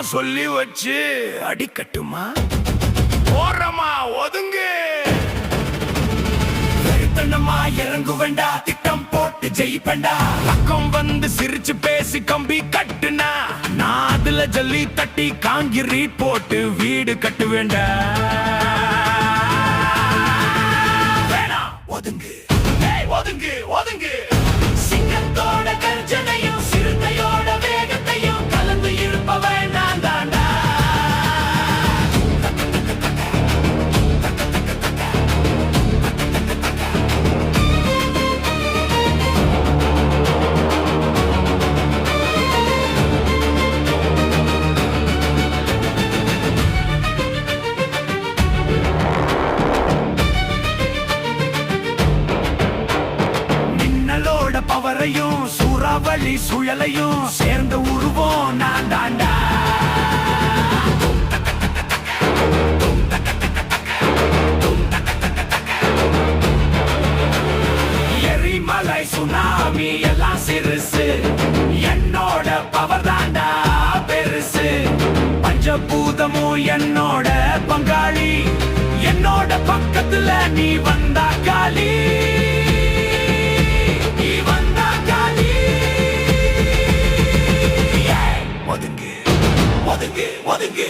சொல்லி வச்சு அடிக்கட்டுமா? ஓரமா ஒதுங்கு. வெறுத்தனமா இறங்கு வேண்டா, திட்டம் போட்டு ஜெயிப்பேண்டா. பக்கம் வந்து சிரிச்சு பேசி கம்பி கட்டுனா, நான் அதுல ஜல்லி தட்டி காங்கிரீட் போட்டு வீடு கட்டு வேண்டா. ஒதுங்கு, ஒதுங்கு, ஒதுங்கு. சிங்கத்தோட கர்ஜனையும் சிறுத்தையோட வேகத்தையும் கலந்து இருப்பவன் நான் தாண்டா. பவரையும் சூறாவளி சுழலையும் சேர்ந்த உருவம் நான் தாண்டா. எரிமலை சுனாமி எல்லாம் சிறுசு, என்னோட பவர் தாண்டா பெருசு. பஞ்சபூதமும் என்னோட பங்காளி, என்னோட பக்கத்துல நீ வந்தா காலி. ஒதுங்கு, ஒதுங்கு.